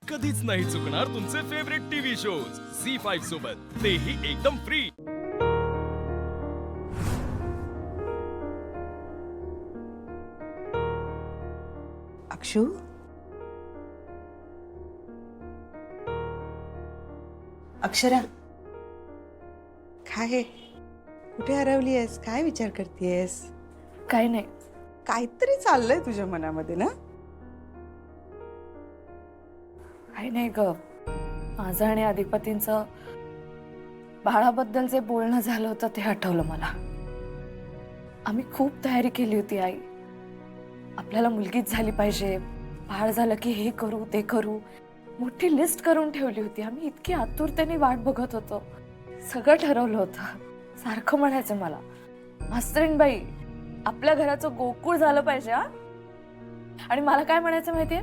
कधीच नाही चुकणार तुमचे फेवरेट टीव्ही शोज झी5 सोबत, तेही एकदम फ्री। अक्षू, अक्षरा, काय कुठे हरवली आहेस? काय विचार करतेयस? काही नाही, काहीतरी चाललंय तुझ्या मनामध्ये ना? काही नाही ग। माझं आणि अधिपतींचं बाळाबद्दल जे बोलणं झालं होतं ते आठवलं मला। आम्ही खूप तयारी केली होती आई, आपल्याला मुलगीच झाली पाहिजे, बाळ झालं की हे करू ते करू, मोठी लिस्ट करून ठेवली होती। आम्ही इतकी आतुरतेने वाट बघत होतो, सगळं ठरवलं होतं। सारखं म्हणायचं मला, मास्तरीणबाई आपल्या घराचं गोकुळ झालं पाहिजे हा। आणि मला काय म्हणायचं माहितीये,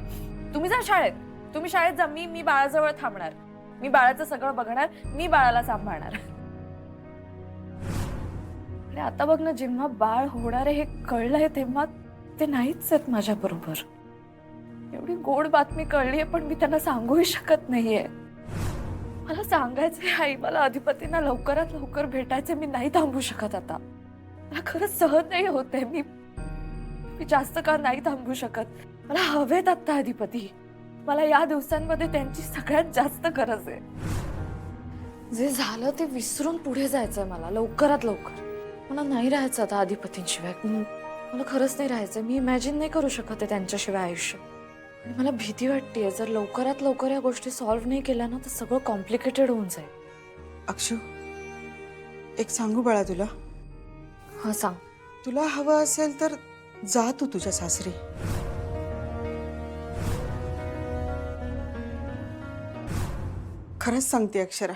तुम्ही जा शाळेत, तुम्ही शाळेत जा, मी बाळाजवळ थांबणार, मी बाळाचं सगळं बघणार, मी बाळाला सांभाळणार। आणि आता बघ ना, जेव्हा बाळ होणार आहे हे कळलंय तेव्हा ते नाहीच आहेत माझ्या बरोबर। एवढी गोड बातमी कळलीये पण मी त्यांना सांगूही शकत नाहीये। मला सांगायचंय आई, मला अधिपतींना लवकरात लवकर भेटायचं, मी नाही थांबू शकत आता। मला खरंच सहन नाही होते, मी जास्त काळ नाही थांबू शकत। मला हवेत आता अधिपती, मला या दिवसांमध्ये त्यांची सगळ्यात जास्त गरज आहे। जे झालं ते विसरून पुढे जायचंय मला, लवकरात लवकर। मला नाही राहायचं आता अधिपतींशिवाय, मला खरंच नाही राहायचं। मी इमॅजिन नाही करू शकत आहे त्यांच्याशिवाय आयुष्य। आणि मला भीती वाटतेय, जर लवकरात लवकर या गोष्टी सॉल्व्ह नाही केल्या ना तर सगळं कॉम्प्लिकेटेड होऊन जाईल। अक्षू, एक सांगू बाळा तुला? हा सांग। तुला हवं असेल तर जा तू तुझ्या सासरी। खरंच सांगते अक्षरा,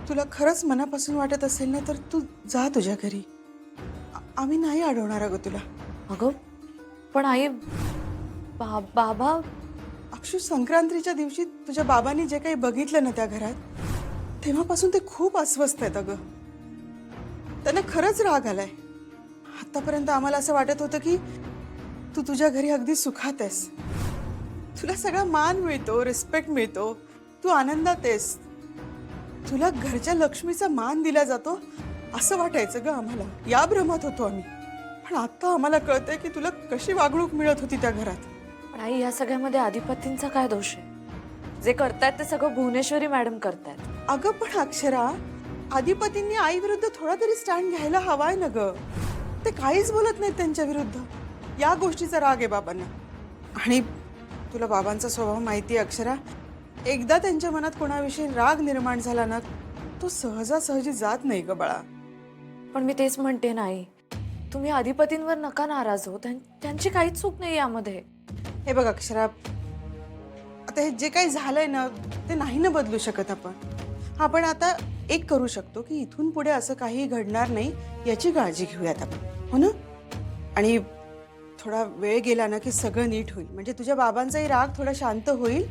तुला खरंच मनापासून वाटत असेल ना तर तू जा तुझ्या घरी। आम्ही नाही अडवणार अगं तुला। अगं पण आई, बाबा। अक्षू, संक्रांतीच्या दिवशी तुझ्या बाबांनी जे काही बघितलं ना त्या घरात, तेव्हापासून ते खूप अस्वस्थ आहेत अगं। त्यांना खरंच राग आलाय। आतापर्यंत आम्हाला असं वाटत होतं की तू तुझ्या घरी अगदी सुखात आहेस, तुला सगळा मान मिळतो, रिस्पेक्ट मिळतो, तू आनंदात आहेस, तुला घरच्या लक्ष्मीचा मान दिला जातो असं वाटायचं ग आम्हाला। या भ्रमात होतो आम्ही। पण आता आम्हाला कळतंय की तुला कशी वागणूक मिळत होती त्या घरात। पण आई, या सगळ्यामध्ये अधिपतींचा काय दोष आहे? जे करतायत ते सगळं भुवनेश्वरी मॅडम करतायत। अगं पण अक्षरा, अधिपतींनी आई विरुद्ध थोडा तरी स्टँड घ्यायला हवाय ना ग। ते काहीच बोलत नाहीत त्यांच्या विरुद्ध। या गोष्टीचा राग आहे बाबांना। आणि तुला बाबांचा स्वभाव माहिती आहे अक्षरा, एकदा त्यांच्या मनात कोणाविषयी राग निर्माण झाला ना तो सहजासहजी जात नाही ग बाळा। पण मी तेच म्हणते ना आई, तुम्ही अधिपतींवर नका नाराज हो, त्यांची काहीच चूक नाही यामध्ये। हे बघ अक्षरा, आता हे जे काही झालंय ना ते नाही ना बदलू शकत आपण आता एक करू शकतो की इथून पुढे असं काही घडणार नाही याची काळजी घेऊयात आपण, हो ना? आणि थोडा वेळ गेला ना की सगळं नीट होईल, म्हणजे तुझ्या बाबांचाही राग थोडा शांत होईल।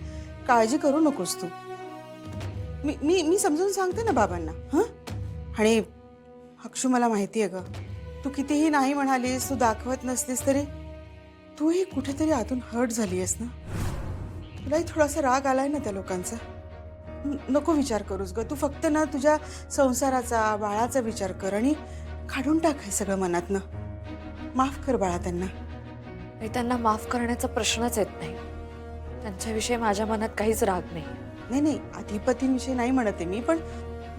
काळजी करू नकोस तू। मी मी मी समजून सांगते ना बाबांना। हं? आणि अक्षू, मला माहिती आहे ग, तू कितीही नाही म्हणालीस, तू दाखवत नसलीस तरी तूही कुठेतरी आतून हर्ट झाली आहेस ना। तुलाही थोडासा राग आलाय ना त्या लोकांचा। नको विचार करूस ग, तू फक्त ना तुझ्या संसाराचा, बाळाचा विचार कर आणि काढून टाक हे सगळं मनातनं। माफ कर बाळा त्यांना। मी त्यांना माफ करण्याचा प्रश्नच येत नाही, त्यांच्याविषयी माझ्या मनात काहीच राग नाही। नाही नाही, अधिपतींविषयी नाही म्हणते मी, पण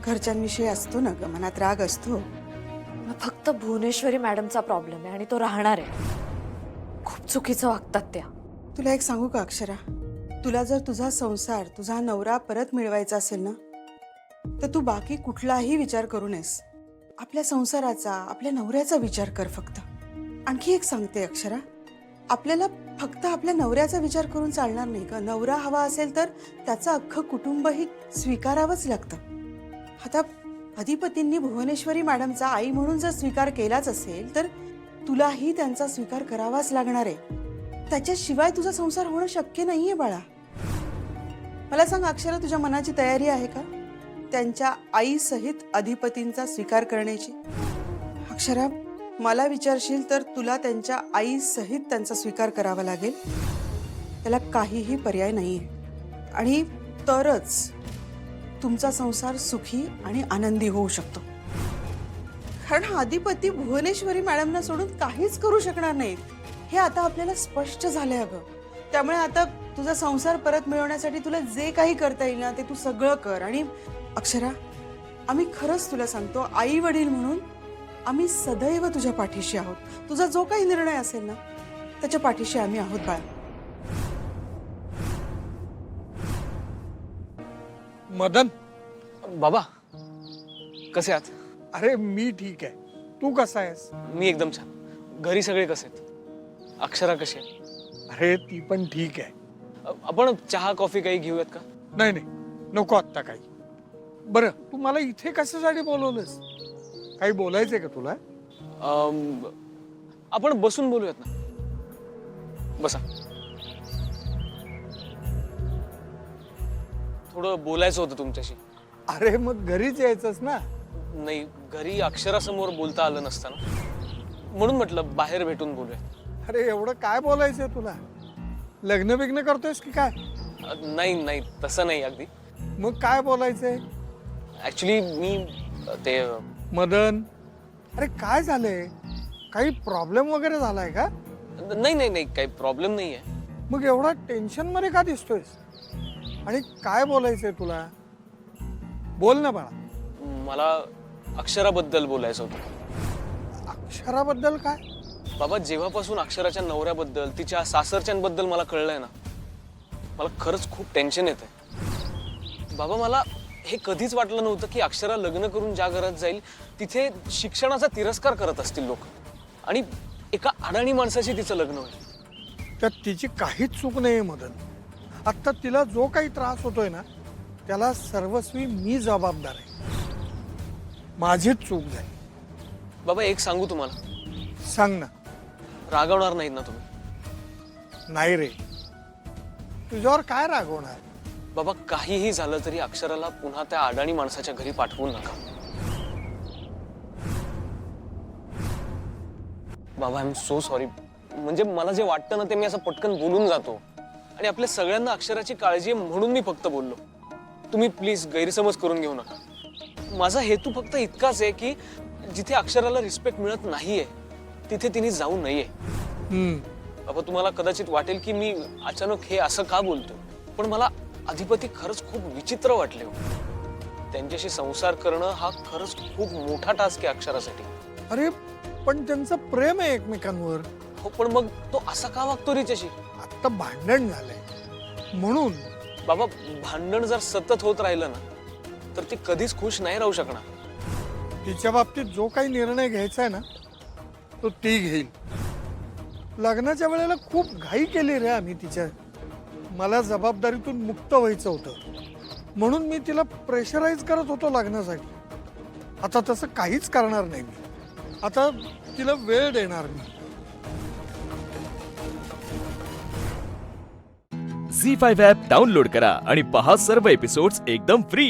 घरच्यांविषयी असतो ना ग, मनात राग असतो। मला फक्त भुवनेश्वरी मॅडमचा प्रॉब्लेम आहे आणि तो राहणार आहे। खूप चुकीचं वागतात त्या। तुला एक सांगू का अक्षरा, तुला जर तुझा संसार, तुझा नवरा परत मिळवायचा असेल ना तर तू बाकी कुठलाही विचार करू नयेस। आपल्या संसाराचा, आपल्या नवऱ्याचा विचार कर फक्त। आणखी एक सांगते अक्षरा, आपल्याला फक्त आपल्या नवऱ्याचा विचार करून चालणार नाही का। नवरा हवा असेल तर त्याचं अख्खं कुटुंबही स्वीकारावंच लागतं। आता अधिपतींनी भुवनेश्वरी मॅडमचा आई म्हणून जर स्वीकार केलाच असेल तर तुलाही त्यांचा स्वीकार करावाच लागणार आहे। त्याच्याशिवाय तुझा संसार होणं शक्य नाहीये बाळा। मला सांग अक्षरा, तुझ्या मनाची तयारी आहे का त्यांच्या आई सहित अधिपतींचा स्वीकार करण्याची? अक्षरा, मला विचारशील तर तुला त्यांच्या आई सहित त्यांचा स्वीकार करावा लागेल, त्याला काहीही पर्याय नाहीये। आणि तरच तुमचा संसार सुखी आणि आनंदी होऊ शकतो. कारण अधिपती भुवनेश्वरी मॅडमना सोडून काहीच करू शकणार नाहीत हे आता आपल्याला स्पष्ट झालंय अगं. त्यामुळे आता तुझा संसार परत मिळवण्यासाठी तुला जे काही करता येईल ना ते तू सगळं कर. आणि अक्षरा, आम्ही खरंच तुला सांगतो, आई वडील म्हणून आम्ही सदैव तुझ्या पाठीशी आहोत. तुझा जो काही निर्णय असेल ना त्याच्या पाठीशी आम्ही आहोत बाळा. मदन, बाबा कसे आहात? अरे मी ठीक आहे. तू कसा आहेस? मी एकदम छान. घरी सगळे कसे आहेत? अक्षरा कशी आहे? अरे ती पण ठीक आहे. आपण चहा कॉफी काही घेऊयात का? नाही नाही, नको आत्ता काही. बरं, तू मला इथे कशासाठी बोलवलंस? काही बोलायचंय का तुला? आपण बसून बोलूयात ना. बसा. थोडं बोलायचं होतं तुमच्याशी. अरे मग घरीच यायचंस ना. नाही, घरी अक्षरासमोर बोलता आलं नसतं ना, म्हणून म्हटलं बाहेर भेटून बोलूया. अरे एवढं काय बोलायचंय तुला? लग्न बिग्न करतोयस की काय? नाही नाही, तसं नाही अगदी. मग काय बोलायचंय? ऍक्च्युली मी ते मदन, अरे काय झालंय? काही प्रॉब्लेम वगैरे झालाय का? नाही नाही नाही, काही प्रॉब्लेम नाही आहे. मग एवढा टेन्शन मध्ये का दिसतोयस? आणि काय बोलायचंय तुला? बोल ना बाळा. मला अक्षराबद्दल बोलायचं होतं. अक्षराबद्दल काय? बाबा, जेव्हापासून अक्षराच्या नवऱ्याबद्दल, तिच्या सासरच्यांबद्दल मला कळलंय ना, मला खरंच खूप टेन्शन येतंय. बाबा, मला हे कधीच वाटलं नव्हतं की अक्षरा लग्न करून ज्या घरात जाईल तिथे शिक्षणाचा तिरस्कार करत असतील लोक, आणि एका अडाणी माणसाशी तिचं लग्न होईल. त्यात तिची काहीच चूक नाही मदन. आता तिला जो काही त्रास होतोय ना त्याला सर्वस्वी मी जबाबदार आहे. माझीच चूक झाली. बाबा, एक सांगू तुम्हाला, सांग ना. रागवणार नाहीत ना तुम्ही? नाही रे, तुझ्यावर काय रागवणार? बाबा, काहीही झालं तरी अक्षराला पुन्हा त्या अडाणी माणसाच्या घरी पाठवू नका. बाबा, आय एम सो सॉरी. म्हणजे मला जे वाटतं ना ते मी असं पटकन बोलून जातो, आणि आपल्या सगळ्यांना अक्षराची काळजी आहे म्हणून मी फक्त बोललो. तुम्ही प्लीज गैरसमज करून घेऊ नका. माझा हेतू फक्त इतकाच आहे की जिथे अक्षराला रिस्पेक्ट मिळत नाहीये तिथे तिने जाऊ नये. बाबा, तुम्हाला कदाचित वाटेल की मी अचानक हे असं का बोलतोय, पण मला अधिपती खरंच खूप विचित्र वाटले हो. त्यांच्याशी संसार करणं हा खरंच खूप मोठा टास्क आहे अक्षरासाठी. अरे पण त्यांचं प्रेम आहे एकमेकांवर. हो, पण मग तो असा का वागतो तिच्याशी? आता भांडण झालंय म्हणून. बाबा, भांडण जर सतत होत राहिलं ना तर ती कधीच खुश नाही राहू शकणार. तिच्या बाबतीत जो काही निर्णय घ्यायचा आहे ना तो ती घेईल. लग्नाच्या वेळेला खूप घाई केली रे आम्ही तिच्या. मला जबाबदारीतून मुक्त व्हायचं होतं म्हणून मी तिला प्रेशराईज करत होतो लग्नासाठी. आता तसं काहीच करणार नाही मी. आता तिला वेळ देणार मी. झी 5 ॲप डाउनलोड करा आणि पहा सर्व एपिसोड्स एकदम फ्री.